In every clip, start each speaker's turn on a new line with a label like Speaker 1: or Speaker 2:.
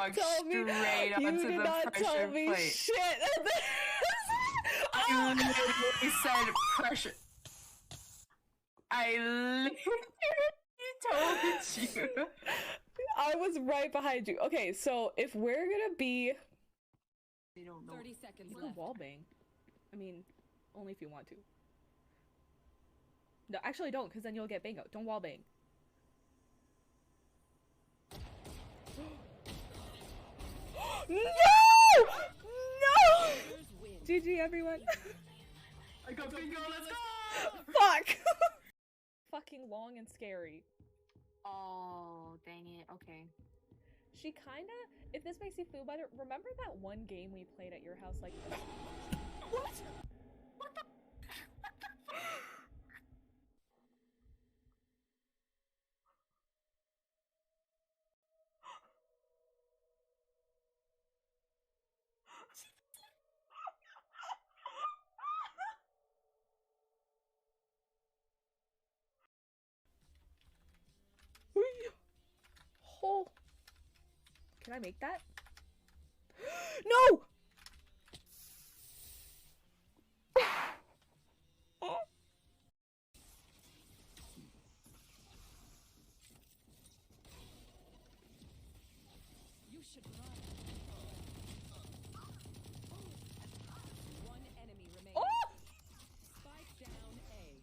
Speaker 1: walked straight onto the pressure plate.
Speaker 2: Shit.
Speaker 1: I literally said pressure. I literally told you.
Speaker 2: I was right behind you. Okay, so if we're gonna be...
Speaker 1: They don't know.
Speaker 3: 30 seconds
Speaker 2: You can
Speaker 3: left.
Speaker 2: wallbang. I mean, only if you want to. No, actually don't, because then you'll get bango. Don't wallbang. No! No! GG, everyone.
Speaker 1: I got bingo, let's go!
Speaker 2: Fuck! Fucking long and scary.
Speaker 1: Oh, dang it. Okay.
Speaker 2: She kinda, if this makes you feel better, remember that one game we played at your house, like...
Speaker 1: What? What the?
Speaker 2: Oh. Can I make that? No!
Speaker 3: You should run. One enemy remaining.
Speaker 2: Oh!
Speaker 3: Spike down A.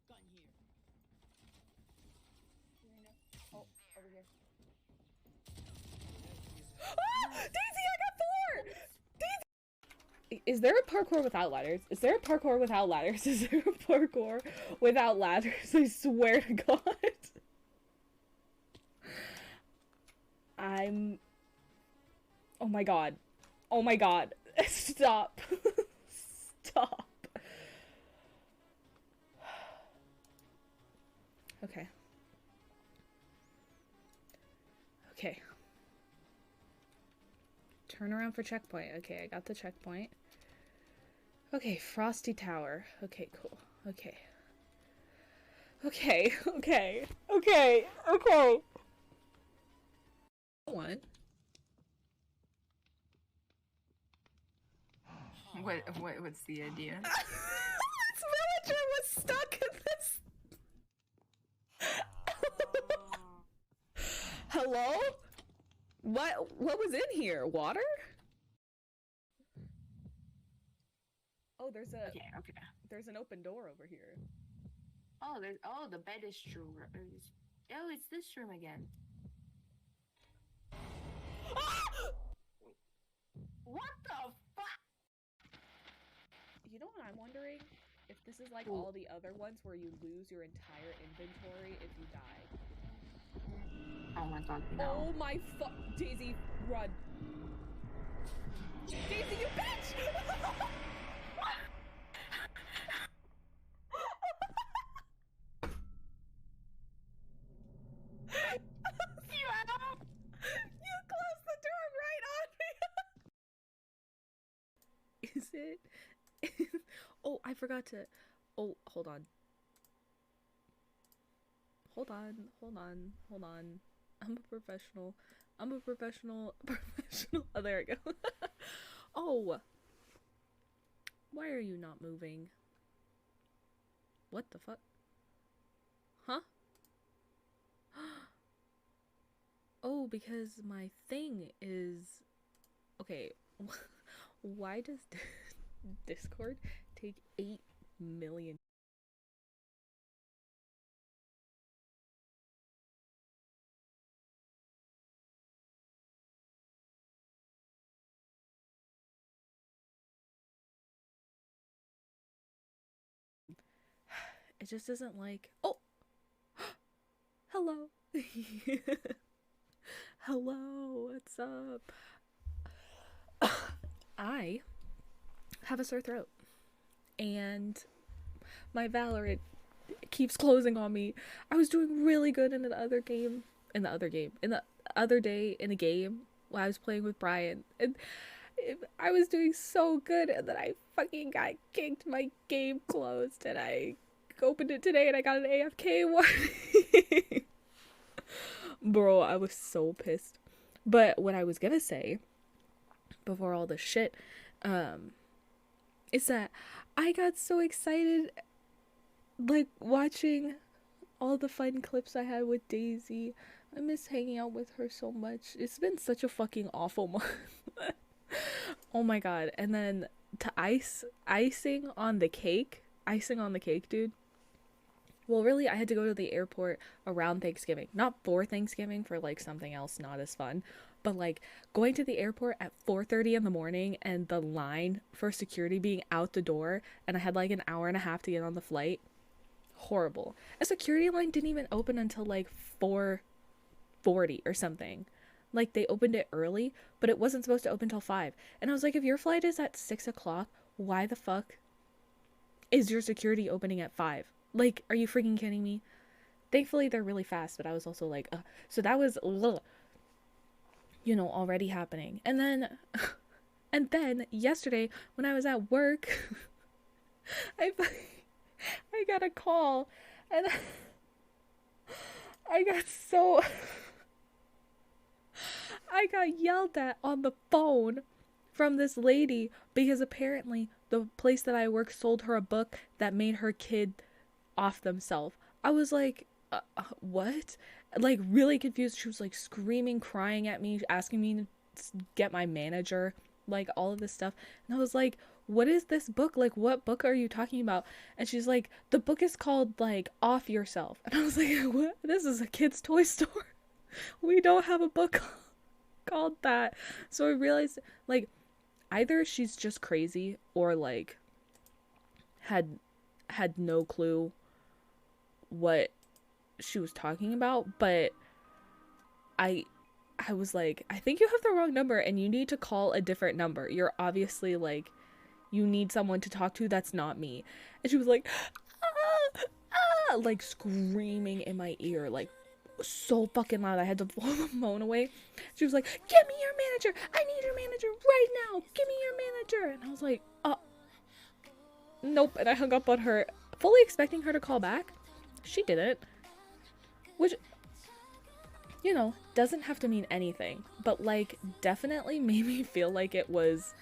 Speaker 3: Gun here.
Speaker 2: Oh, over here. Ah! Daisy, I got 4! Daisy! Is there a parkour without ladders? Is there a parkour without ladders? Is there a parkour without ladders? I swear to God. Oh my God. Oh my God. Stop. Stop. Okay. Okay. Turn around for checkpoint. Okay, I got the checkpoint. Okay, Frosty Tower. Okay, cool. Okay. Okay, okay, okay, okay. One.
Speaker 1: What's the idea?
Speaker 2: This villager was stuck in this. Hello? What was in here? Water? Oh, there's an open door over here.
Speaker 1: Oh, the bed is true. Oh, it's this room again. What the fuck?
Speaker 2: You know what I'm wondering? If this is like all the other ones where you lose your entire inventory if you die.
Speaker 1: Oh my God, no.
Speaker 2: Oh my Daisy, run. Daisy, you bitch! You closed the door right on me! Is it? Oh, I forgot to... Oh, hold on. Hold on. I'm a professional. Oh, there we go. Oh. Why are you not moving? What the fuck? Huh? Oh, because my thing is... Okay. Why does Discord take 8 million? It just isn't like... Oh! Hello! Hello, what's up? I have a sore throat. And my Valorant keeps closing on me. I was doing really good in the other day in the game while I was playing with Brian. And I was doing so good, and then I fucking got kicked. My game closed, and I opened it today and I got an AFK warning. Bro, I was so pissed. But what I was gonna say before all this shit, is that I got so excited, like, watching all the fun clips I had with Daisy. I miss hanging out with her so much. It's been such a fucking awful month. Oh my god. And then to icing on the cake, dude. Well, really, I had to go to the airport around Thanksgiving. Not for Thanksgiving, for, like, something else not as fun. But, like, going to the airport at 4:30 in the morning and the line for security being out the door, and I had, like, an hour and a half to get on the flight. Horrible. A security line didn't even open until, like, 4:40 or something. Like, they opened it early, but it wasn't supposed to open till 5. And I was like, if your flight is at 6 o'clock, why the fuck is your security opening at 5? Like, are you freaking kidding me? Thankfully, they're really fast, but I was also like, so that was, you know, already happening. And then yesterday, when I was at work, I got a call, and I got yelled at on the phone from this lady because apparently the place that I work sold her a book that made her kid off themselves. I was like, what? Like, really confused. She was like screaming, crying at me, asking me to get my manager, like all of this stuff. And I was like, what is this book? Like, what book are you talking about? And she's like, the book is called, like, Off Yourself. And I was like, what? This is a kid's toy store. We don't have a book called that. So I realized, like, either she's just crazy or, like, had no clue what she was talking about. But I was like, I think you have the wrong number and you need to call a different number. You're obviously, like, you need someone to talk to that's not me. And she was like, like, screaming in my ear, like, so fucking loud. I had to blow the phone away. She was like, get me your manager. I need your manager right now. Give me your manager. And I was like, nope. And I hung up on her, fully expecting her to call back. She didn't. Which, you know, doesn't have to mean anything. But, like, definitely made me feel like it was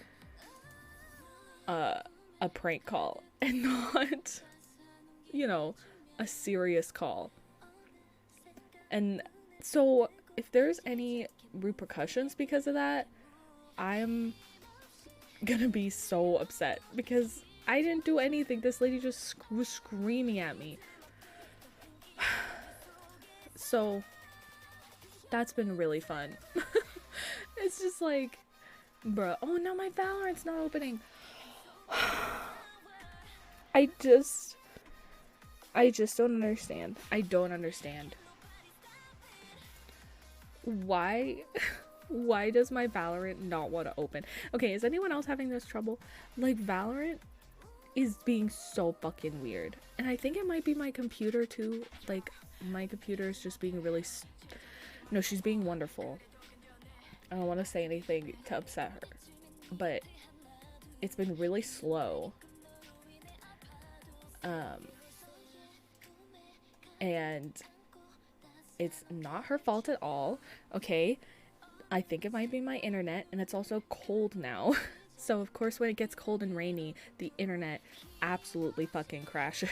Speaker 2: a prank call and not, you know, a serious call. And so if there's any repercussions because of that, I'm gonna be so upset because I didn't do anything. This lady just was screaming at me. So that's been really fun. It's just like, bruh, oh no, my Valorant's not opening. I just don't understand. I don't understand. Why does my Valorant not want to open? Okay, is anyone else having this trouble? Like, Valorant is being so fucking weird. And I think it might be my computer too. Like, my computer is just being really... No, she's being wonderful. I don't want to say anything to upset her. But it's been really slow. And it's not her fault at all, okay? I think it might be my internet, and it's also cold now. So, of course, when it gets cold and rainy, the internet absolutely fucking crashes.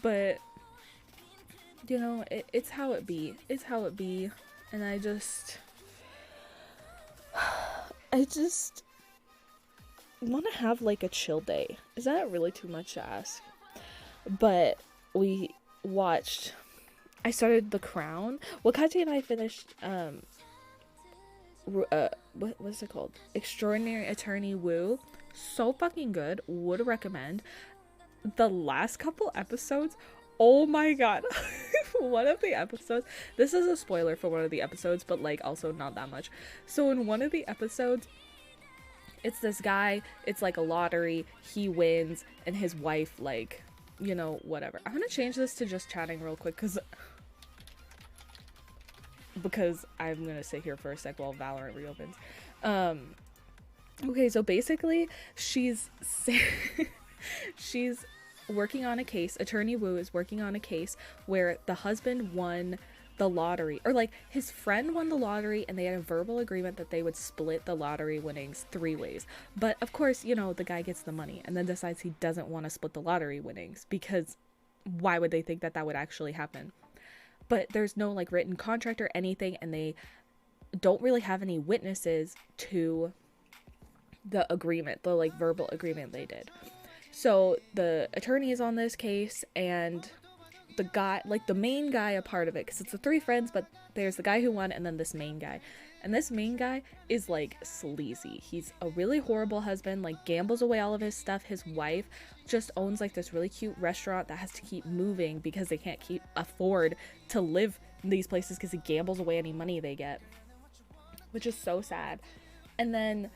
Speaker 2: But, you know, it's how it be. It's how it be. And I just want to have, like, a chill day. Is that really too much to ask? But we watched... I started The Crown. Wakati and I finished, what's it called? Extraordinary Attorney Woo. So fucking good. Would recommend. The last couple episodes, oh my god. One of the episodes, this is a spoiler for one of the episodes, but, like, also not that much. So in one of the episodes, it's this guy, it's like a lottery, he wins, and his wife, like, you know, whatever. I'm gonna change this to just chatting real quick, because I'm gonna sit here for a sec while Valorant reopens. Okay, so basically, she's She's working on a case. Attorney Wu is working on a case where the husband won the lottery, or like his friend won the lottery, and they had a verbal agreement that they would split the lottery winnings 3 ways. But of course, you know, the guy gets the money and then decides he doesn't want to split the lottery winnings, because why would they think that that would actually happen? But there's no like written contract or anything, and they don't really have any witnesses to the agreement, the like verbal agreement they did. So the attorney is on this case, and the guy, like the main guy, a part of it, because it's the 3 friends, but there's the guy who won and then this main guy. And this main guy is like sleazy. He's a really horrible husband, like gambles away all of his stuff. His wife just owns like this really cute restaurant that has to keep moving because they can't afford to live in these places because he gambles away any money they get, which is so sad. And then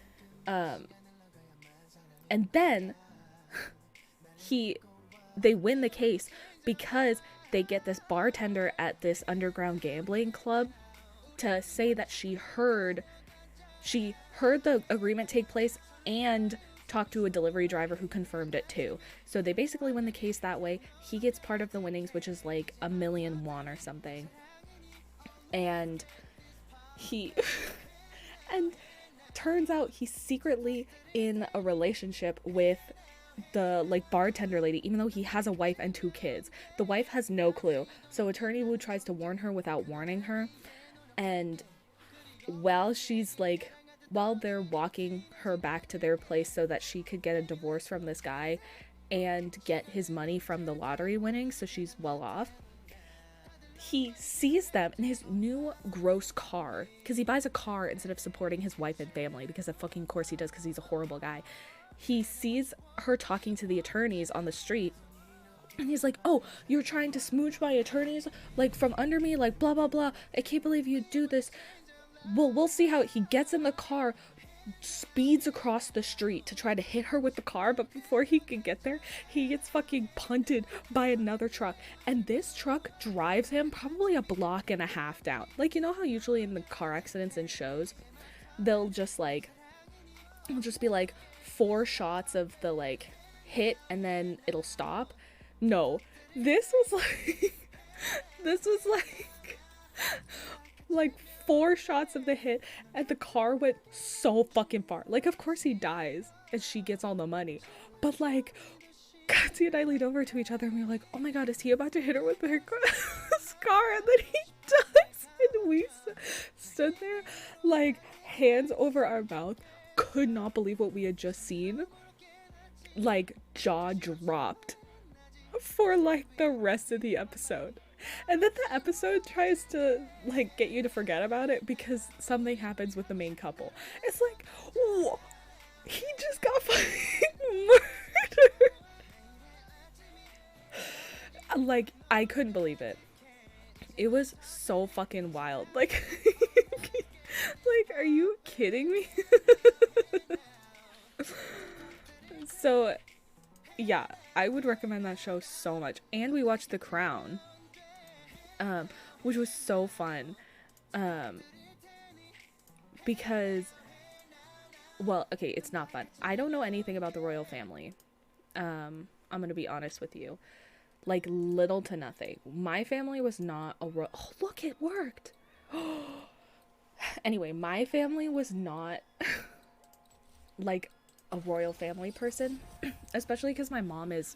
Speaker 2: they win the case because they get this bartender at this underground gambling club to say that she heard the agreement take place and talked to a delivery driver who confirmed it too. So they basically win the case that way. He gets part of the winnings, which is like 1,000,000 won or something. And and turns out he's secretly in a relationship with the like bartender lady, even though he has a wife and 2 kids. The wife has no clue, so Attorney Wu tries to warn her without warning her. And while they're walking her back to their place so that she could get a divorce from this guy and get his money from the lottery winnings, so she's well off, he sees them in his new gross car, because he buys a car instead of supporting his wife and family, because of fucking course he does, because he's a horrible guy. He sees her talking to the attorneys on the street, and he's like, oh, you're trying to smooch my attorneys, like, from under me, like, blah, blah, blah. I can't believe you do this. Well, we'll see how. He gets in the car, speeds across the street to try to hit her with the car, but before he can get there, he gets fucking punted by another truck, and this truck drives him probably 1.5 blocks down. Like, you know how usually in the car accidents and shows, they'll just be like 4 shots of the like hit and then it'll stop. No, this was like 4 shots of the hit, and the car went so fucking far. Like, of course he dies and she gets all the money, but like, Kathy and I leaned over to each other and we were like, oh my god, is he about to hit her with her car? And then he does, and we stood there like hands over our mouth, could not believe what we had just seen, like jaw dropped for like the rest of the episode. And then the episode tries to like get you to forget about it because something happens with the main couple. It's like, whoa, he just got fucking murdered. Like, I couldn't believe it. It was so fucking wild. Like, like, are you kidding me? So, yeah, I would recommend that show so much. And we watched The Crown, which was so fun, because, well, okay, it's not fun. I don't know anything about the royal family. I'm gonna be honest with you. Like, little to nothing. My family was not a royal... Oh, look, it worked! Anyway, my family was not, like, a royal family person. Especially because my mom is...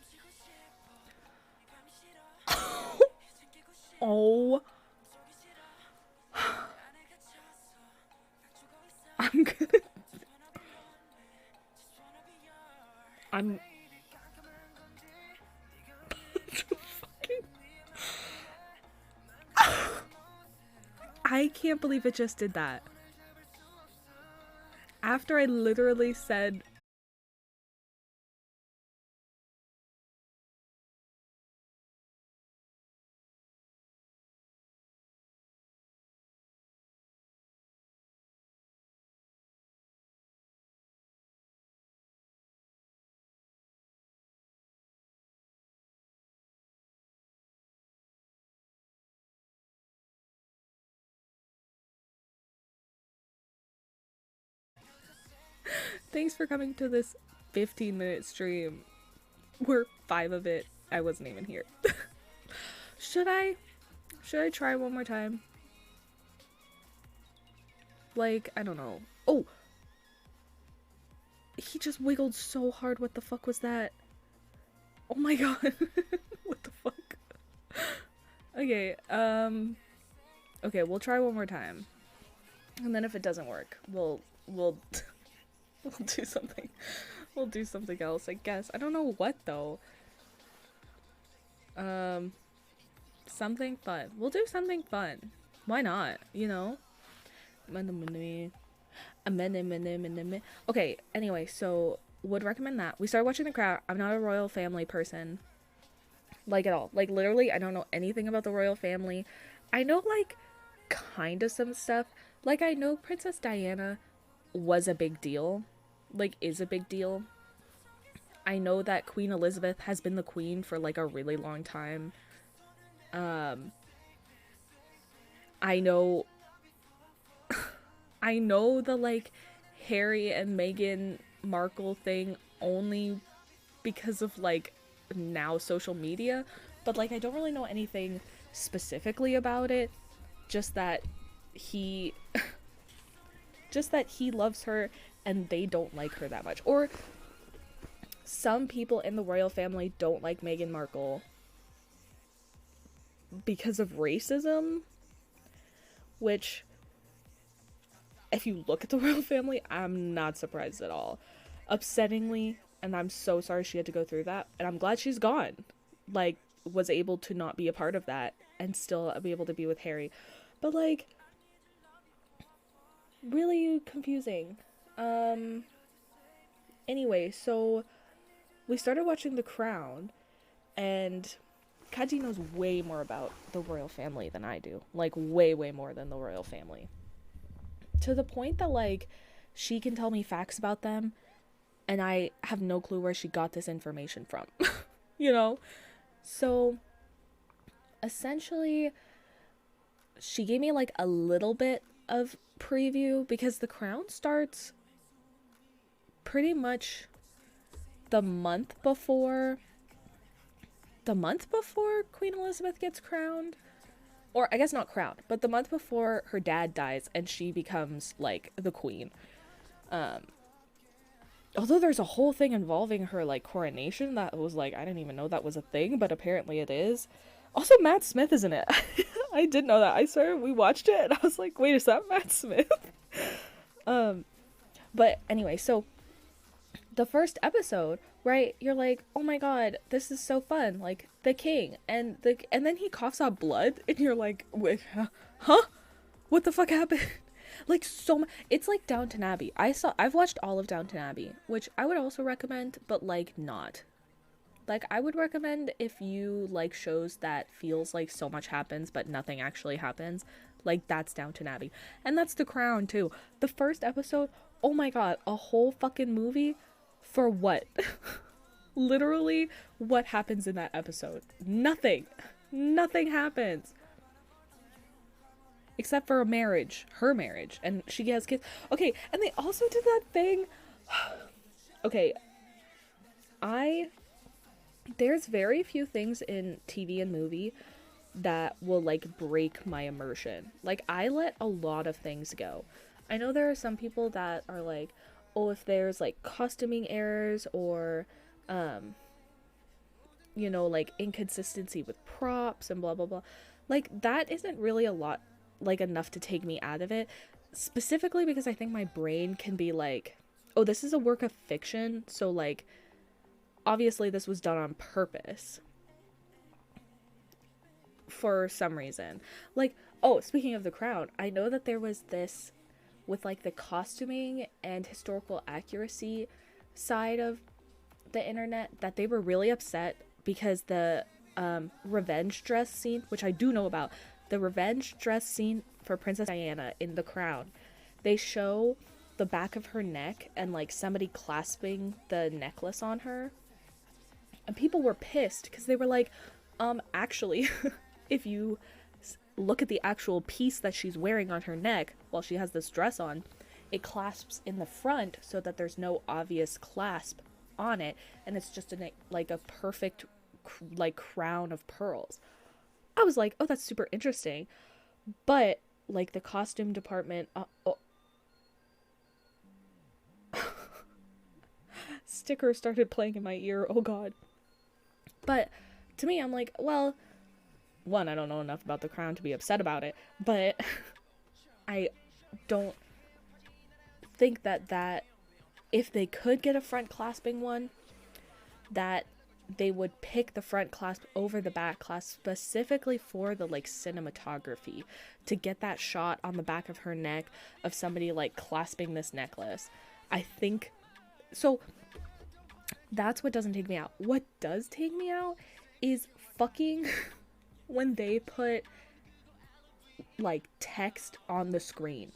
Speaker 2: Oh. I'm I can't believe it just did that. After I literally said... Thanks for coming to this 15-minute stream. were 5 of it. I wasn't even here. Should I try one more time? Like, I don't know. Oh! He just wiggled so hard. What the fuck was that? Oh my god. What the fuck? Okay, okay, we'll try one more time. And then if it doesn't work, we'll do something. We'll do something else, I guess. I don't know what though. Something fun. We'll do something fun. Why not? You know? Okay, anyway, so would recommend that. We started watching The Crown. I'm not a royal family person. Like at all. Like literally, I don't know anything about the royal family. I know like kind of some stuff. Like I know Princess Diana was a big deal. Like is a big deal. I know that Queen Elizabeth has been the queen for like a really long time. I know I know the like Harry and Meghan Markle thing only because of like now social media, but like I don't really know anything specifically about it, just that he loves her and they don't like her that much, or some people in the royal family don't like Meghan Markle because of racism, which if you look at the royal family, I'm not surprised at all. Upsettingly, and I'm so sorry she had to go through that, and I'm glad she's gone. Like, was able to not be a part of that and still be able to be with Harry. But, like, really confusing. Anyway, so we started watching The Crown, and Kaji knows way more about the royal family than I do. Like, way, way more than the royal family. To the point that, like, she can tell me facts about them, and I have no clue where she got this information from. You know? So, essentially, she gave me, like, a little bit of preview, because The Crown starts pretty much the month before Queen Elizabeth gets crowned. Or, I guess not crowned, but the month before her dad dies and she becomes, like, the queen. Although there's a whole thing involving her, like, coronation that was, like, I didn't even know that was a thing, but apparently it is. Also, Matt Smith is in it. I didn't know that. I swear, we watched it and I was like, wait, is that Matt Smith? But anyway, so the first episode, right, you're like, oh my god, this is so fun, like, the king, and then he coughs out blood, and you're like, wait, huh? What the fuck happened? Like, so it's like Downton Abbey. I've watched all of Downton Abbey, which I would also recommend, but, like, not. Like, I would recommend if you like shows that feels like so much happens, but nothing actually happens. Like, that's Downton Abbey. And that's The Crown, too. The first episode, oh my god, a whole fucking movie? For what? Literally, what happens in that episode? Nothing. Nothing happens. Except for a marriage. Her marriage. And she has kids. Okay, and they also did that thing. Okay. There's very few things in TV and movie that will, like, break my immersion. Like, I let a lot of things go. I know there are some people that are like, oh, if there's, like, costuming errors or, you know, like, inconsistency with props and blah, blah, blah. Like, that isn't really a lot, like, enough to take me out of it. Specifically because I think my brain can be like, oh, this is a work of fiction, so, like, obviously this was done on purpose. For some reason. Like, oh, speaking of The Crown, I know that there was this with, like, the costuming and historical accuracy side of the internet, that they were really upset because the revenge dress scene, which I do know about, the revenge dress scene for Princess Diana in The Crown, they show the back of her neck and, like, somebody clasping the necklace on her, and people were pissed because they were like, actually, if you look at the actual piece that she's wearing on her neck while she has this dress on, it clasps in the front so that there's no obvious clasp on it, and it's just like a perfect like crown of pearls. I was like, oh, that's super interesting. But like the costume department, sticker started playing in my ear. Oh god. But to me, I'm like, well, one, I don't know enough about the crown to be upset about it, but I don't think that if they could get a front clasping one, that they would pick the front clasp over the back clasp specifically for the like cinematography, to get that shot on the back of her neck of somebody like clasping this necklace. I think so. That's what doesn't take me out. What does take me out is fucking when they put like text on the screen.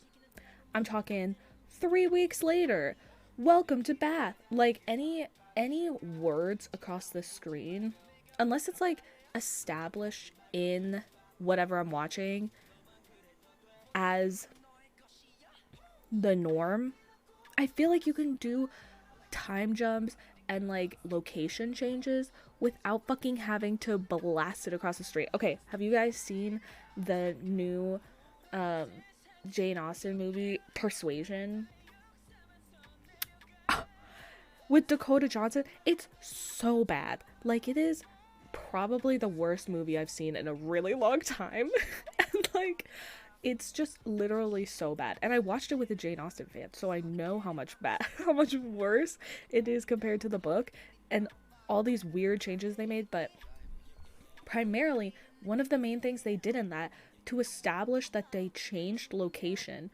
Speaker 2: I'm talking 3 weeks later, welcome to Bath. Like any words across the screen, unless it's like established in whatever I'm watching as the norm, I feel like you can do time jumps and like location changes without fucking having to blast it across the street. Okay, have you guys seen the new Jane Austen movie Persuasion with Dakota Johnson? It's so bad. Like, it is probably the worst movie I've seen in a really long time. And like, it's just literally so bad. And I watched it with a Jane Austen fan, so I know how much worse it is compared to the book and all these weird changes they made. But primarily, one of the main things they did in that, to establish that they changed location,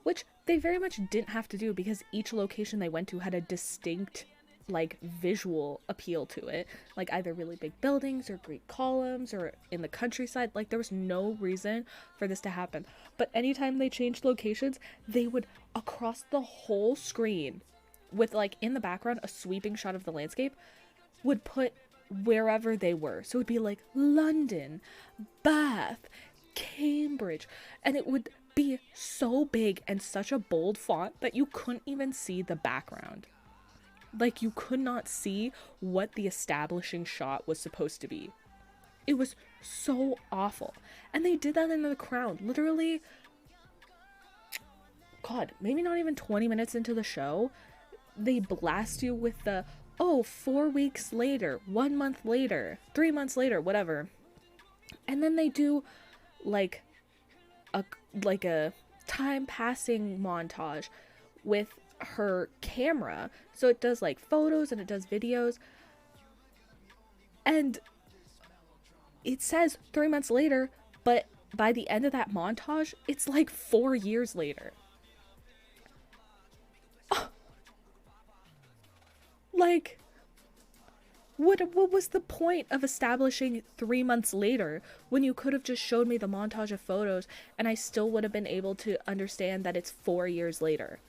Speaker 2: which they very much didn't have to do because each location they went to had a distinct like visual appeal to it, like either really big buildings or Greek columns or in the countryside. Like, there was no reason for this to happen, but anytime they changed locations, they would across the whole screen with like in the background a sweeping shot of the landscape, would put wherever they were. So it would be like London, Bath, Cambridge, and it would be so big and such a bold font that you couldn't even see the background. Like, you could not see what the establishing shot was supposed to be. It was so awful. And they did that in The Crown. Literally, God, maybe not even 20 minutes into the show, they blast you with the, 4 weeks later, 1 month later, 3 months later, whatever. And then they do like a time passing montage with her camera, so it does like photos and it does videos, and it says 3 months later, but by the end of that montage it's like 4 years later. Like, what was the point of establishing 3 months later when you could have just showed me the montage of photos and I still would have been able to understand that it's 4 years later?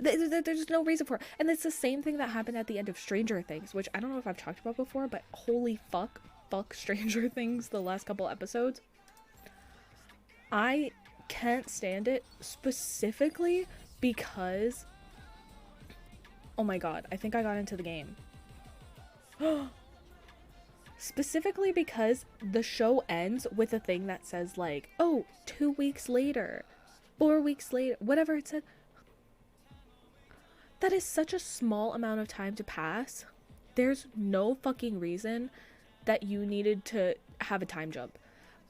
Speaker 2: There's no reason for it. And it's the same thing that happened at the end of Stranger Things, which I don't know if I've talked about before, but holy fuck Stranger Things, the last couple episodes. I can't stand it, specifically because, oh my god, I think I got into the game. Specifically because the show ends with a thing that says like, 2 weeks later, 4 weeks later, whatever it said. That is such a small amount of time to pass. There's no fucking reason that you needed to have a time jump.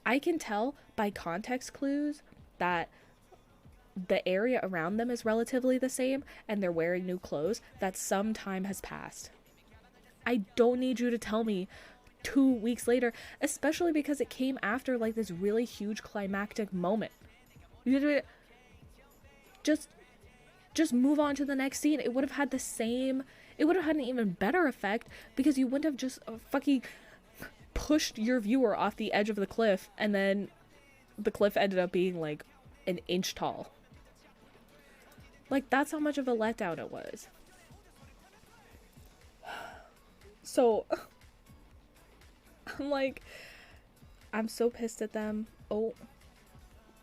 Speaker 2: I can tell by context clues that the area around them is relatively the same and they're wearing new clothes, that some time has passed. I don't need you to tell me 2 weeks later, especially because it came after like this really huge climactic moment. Just move on to the next scene. It would have had an even better effect because you wouldn't have just fucking pushed your viewer off the edge of the cliff and then the cliff ended up being like an inch tall. Like, that's how much of a letdown it was. So, I'm like, I'm so pissed at them. Oh.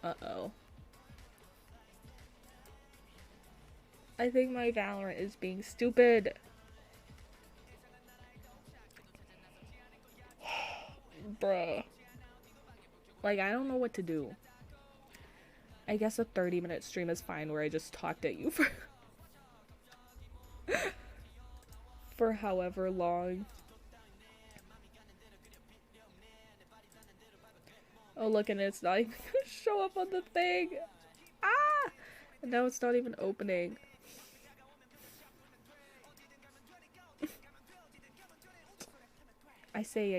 Speaker 2: Uh-oh. I think my Valorant is being stupid. Bruh. Like, I don't know what to do. I guess a 30-minute stream is fine where I just talked at you for for however long. Oh, look, and it's not even gonna show up on the thing. Ah! And now it's not even opening. I say